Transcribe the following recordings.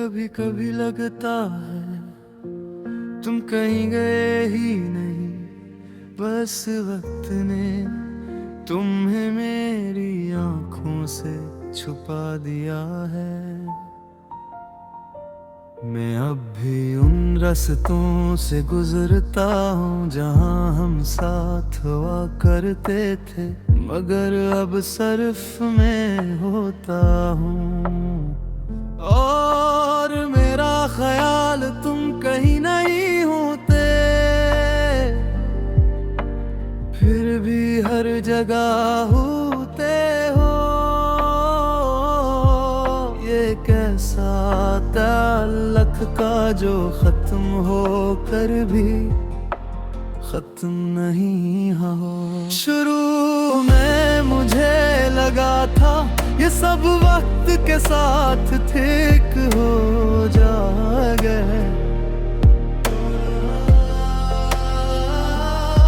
कभी कभी लगता है तुम कहीं गए ही नहीं, बस वक्त ने तुम्हें मेरी आंखों से छुपा दिया है। मैं अब भी उन रास्तों से गुजरता हूँ जहाँ हम साथ हुआ करते थे, मगर अब सिर्फ मैं होता हूँ और मेरा ख्याल तुम कहीं नहीं होते। फिर भी हर जगह होते हो, ये कैसा ताल्लुक का जो खत्म हो कर भी खत्म नहीं हो। शुरू में मुझे लगा था ये सब वक्त के साथ ठीक हो जाएगा,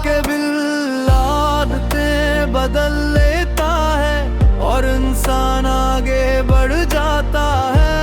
के बिल आदतें बदल लेता है और इंसान आगे बढ़ जाता है।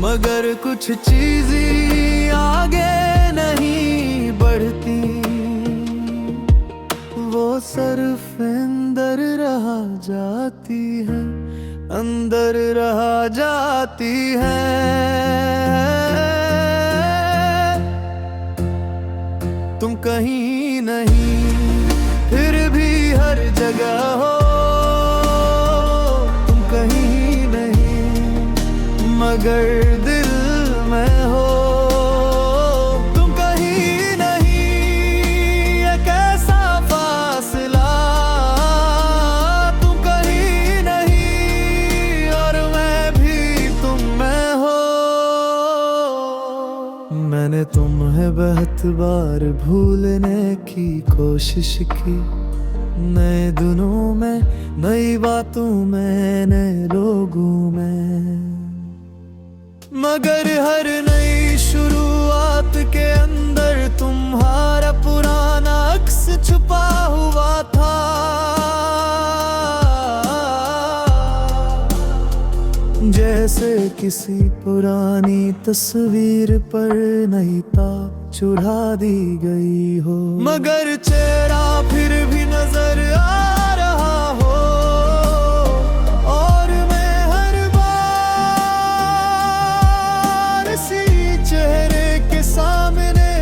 मगर कुछ चीजें आगे नहीं बढ़ती, वो सिर्फ अंदर रह जाती है, अंदर रह जाती है। तुम कहीं नहीं फिर भी हर जगह हो, तुम कहीं नहीं मगर दिल में हो। तुम कहीं नहीं, एक ऐसा फासला, तुम कहीं नहीं और मैं भी तुम में हो। मैंने तुम्हें बहुत बार भूलने की कोशिश की, नए दिनों में, नई बातों में, नए लोगों में, मगर हर नई शुरुआत के अंदर तुम्हारा पुराना अक्स छुपा हुआ था। जैसे किसी पुरानी तस्वीर पर नई ताक चढ़ा दी गई हो, मगर चेहरा फिर भी नजर आ रहा हो। और मैं हर बार इसी चेहरे के सामने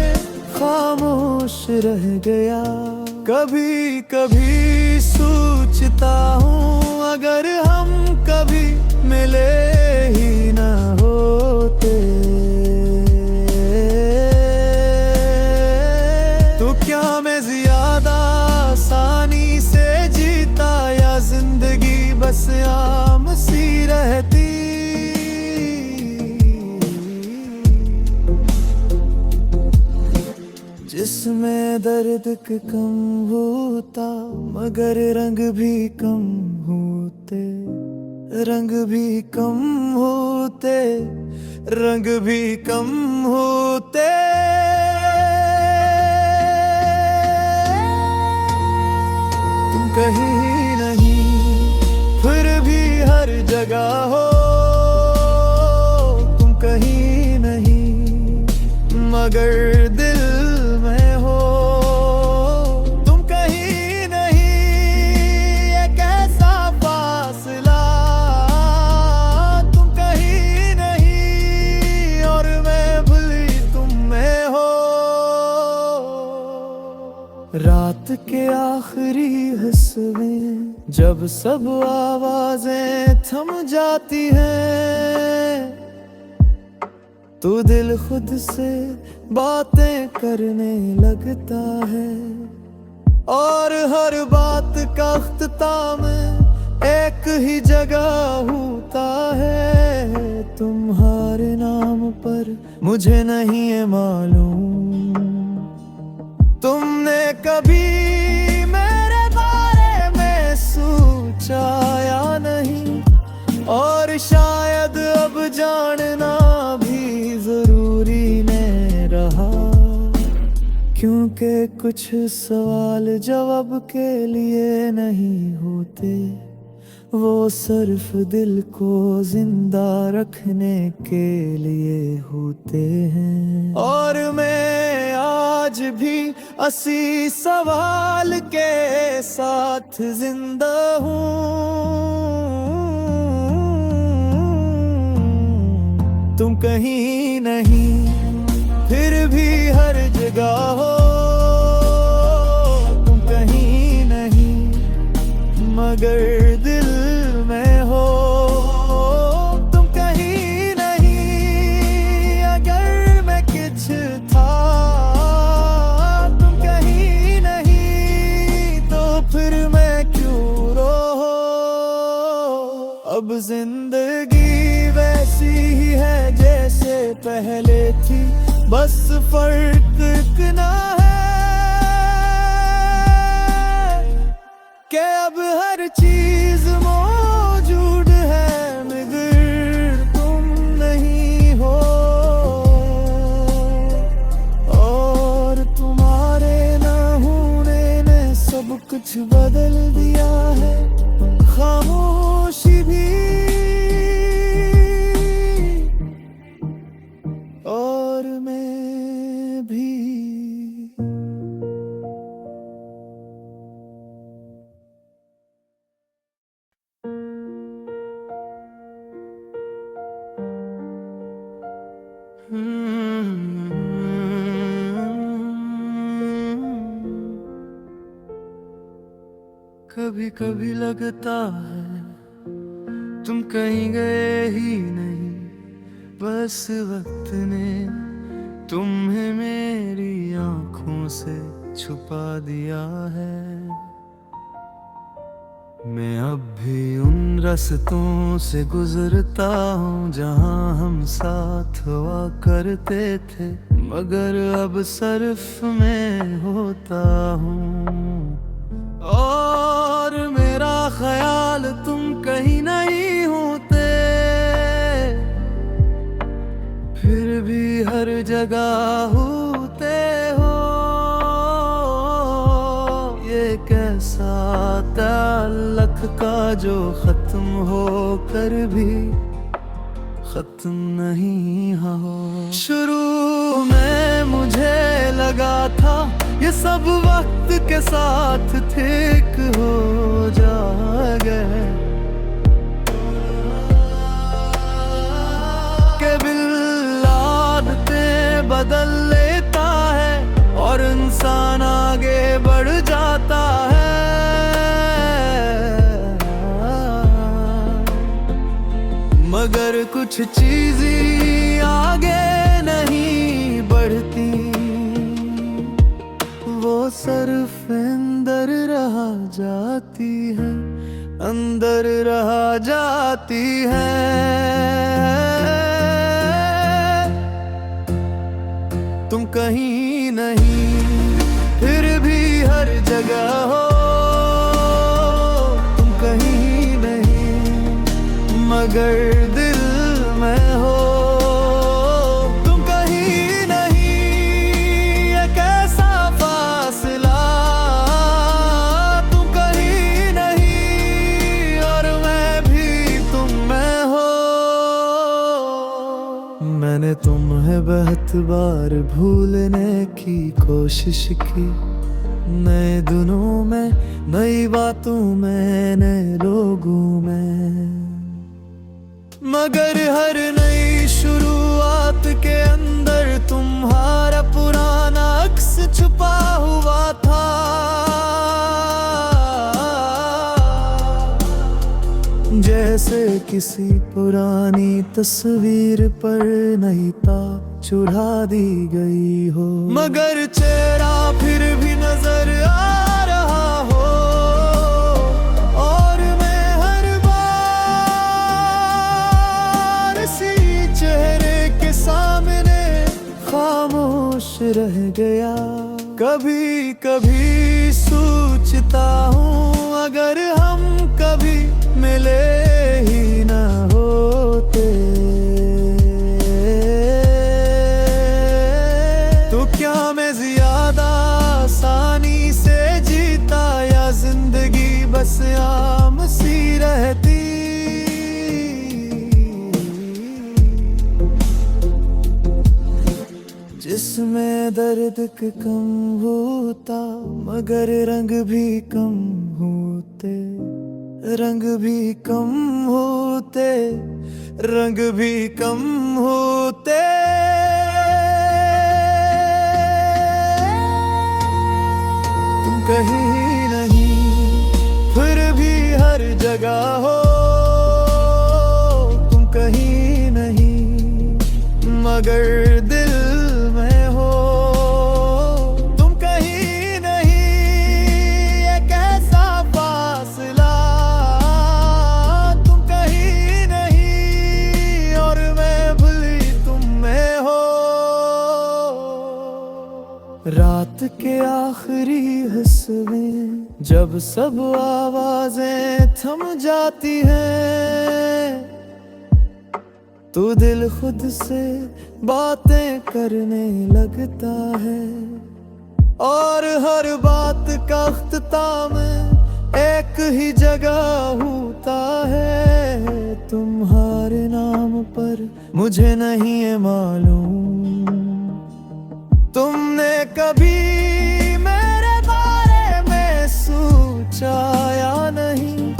खामोश रह गया। कभी कभी सोचता हूँ अगर हम कभी मिले ही ना होते, तो क्या मैं ज्यादा आसानी से जीता या जिंदगी बस आम सी रहती। जिसमें दर्द कम होता मगर रंग भी कम होते, रंग भी कम होते, रंग भी कम होते। तुम कहीं नहीं फिर भी हर जगह हो, तुम कहीं नहीं मगर दिल में हो। तुम कहीं नहीं, एक ऐसा फासला, तुम कहीं नहीं और मैं भूली तुम में हो। रात के आखिरी हिस्से में जब सब आवाजें थम जाती हैं, तो दिल खुद से बातें करने लगता है और हर बात का अख्ताम एक ही जगह होता है। तुम्हारे नाम पर मुझे नहीं है मालूम तुमने कभी मेरे बारे में सोचा या नहीं, और शायद अब जानना भी जरूरी नहीं रहा, क्योंकि कुछ सवाल जवाब के लिए नहीं होते, वो सिर्फ दिल को जिंदा रखने के लिए होते हैं। और मैं आज भी 80 सवाल के साथ जिंदा हूँ। तुम कहीं नहीं फिर भी हर जगह हो। तुम कहीं नहीं मगर दिल में हो। तुम कहीं नहीं अगर मैं कुछ था। तुम कहीं नहीं तो फिर मैं क्यों रो। अब जिंदगी वैसी ही है जैसे पहले थी, बस फर्क इतना है कि अब हर चीज मौजूद है मगर तुम नहीं हो। और तुम्हारे ना होने ने सब कुछ बदल दिया है। खामोशी भी और मैं भी। कभी कभी लगता है तुम कहीं गए ही नहीं, बस वक्त ने तुम्हें मेरी आंखों से छुपा दिया है। मैं अब भी उन रास्तों से गुजरता हूँ जहाँ हम साथ हुआ करते थे, मगर अब सिर्फ मैं होता हूँ। और मेरा ख्याल तुम कहीं नहीं होते, फिर भी हर जगह होते हो। ये कैसा ताल्लुक का जो खत्म हो कर भी खत्म नहीं हो। शुरू में मुझे लगा था ये सब वक्त के साथ ठीक हो जाएगा, के बिल आदतें बदल लेता है और इंसान आगे बढ़ जाता है। मगर कुछ चीजें आगे नहीं बढ़ती, वो सिर्फ अंदर रह जाती है, अंदर रह जाती है। तुम कहीं नहीं फिर भी हर जगह हो। तुम कहीं नहीं मगर दिल में हो। तुम कहीं नहीं एक ऐसा फासला। तुम कहीं नहीं और मैं भी तुम में हो। मैंने तुम्हें बहुत बार भूलने की कोशिश की, नए दिनों में, नई बातों में, नए लोगों में, मगर हर नई शुरुआत के अंदर तुम्हारा पुराना अक्स छुपा हुआ था। जैसे किसी पुरानी तस्वीर पर नई ताक चढ़ा दी गई हो, मगर चेहरा फिर भी नजर आ रहा हो। और मैं हर बार इसी चेहरे के सामने खामोश रह गया। कभी कभी सोचता हूँ अगर हम कभी मिले ही ना होते तो क्या मैं ज्यादा आसानी से जीता, या जिंदगी बस आम सी रहती। इसमें दर्द के कम होता, मगर रंग भी कम होते, रंग भी कम होते, रंग भी कम होते। तुम कहीं नहीं फिर भी हर जगह हो, तुम कहीं नहीं मगर दिल में हो। तुम कहीं नहीं, एक ऐसा फासला, तुम कहीं नहीं और मैं भूली तुम में हो। रात के आखिरी हिस्से में जब सब आवाजें थम जाती हैं, तो दिल खुद से बातें करने लगता है, और हर बात का अख्ताम एक ही जगह होता है। तुम्हारे नाम पर मुझे नहीं है मालूम, तुमने कभी मेरे बारे में सोचा या नहीं,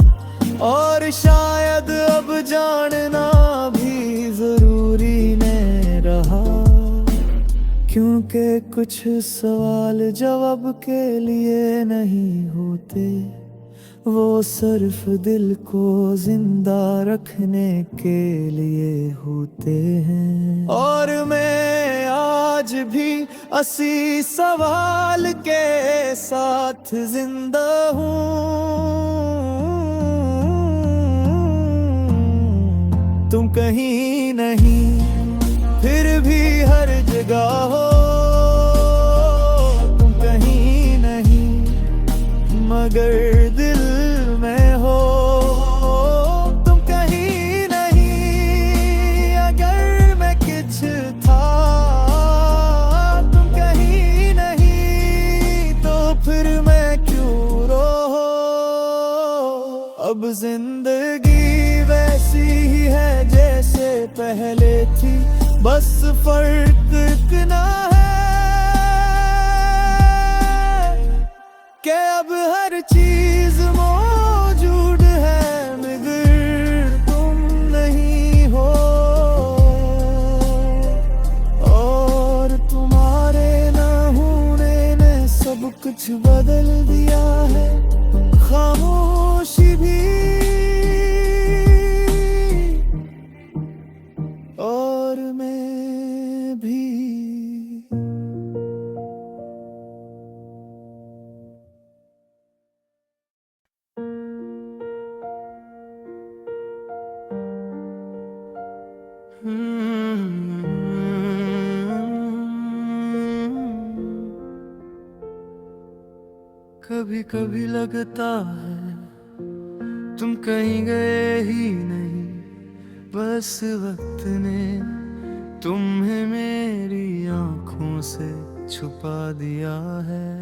और शायद अब जानना भी जरूरी नहीं रहा, क्योंकि कुछ सवाल जवाब के लिए नहीं होते, वो सिर्फ दिल को जिंदा रखने के लिए होते हैं। और मैं आज भी 80 सवाल के साथ जिंदा हूँ। तुम कहीं नहीं फिर भी हर जगह हो, तुम कहीं नहीं मगर दिल में हो। तुम कहीं नहीं अगर मैं कुछ था, तुम कहीं नहीं तो फिर मैं क्यों रो। अब जिंदगी वैसी ही है जैसे पहले थी, बस फर्क इतना है कि अब हर चीज मौजूद है मगर तुम नहीं हो, और तुम्हारे न होने ने सब कुछ बदल दिया है, खामोशी भी और मैं भी। कभी कभी लगता है तुम कहीं गए ही नहीं, बस वक्त ने तुम्हें मेरी आंखों से छुपा दिया है।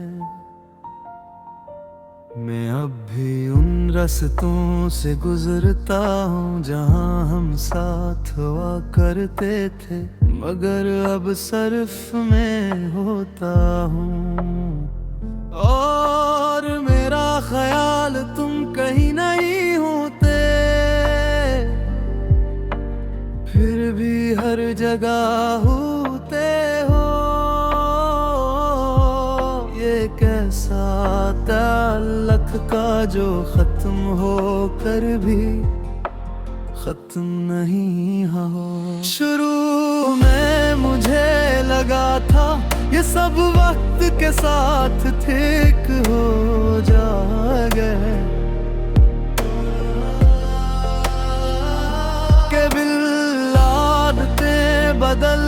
मैं अब भी उन रास्तों से गुजरता हूँ जहाँ हम साथ हुआ करते थे, मगर अब सिर्फ मैं होता हूँ, और मेरा ख्याल तुम कहीं नहीं होते, फिर भी हर जगह होते हो। ये कैसा ताल्लुक का जो खत्म हो कर भी खत्म नहीं हो। शुरू में मुझे लगा था ये सब वक्त के साथ ठीक हो जाएगा, के बिल आदतें बदल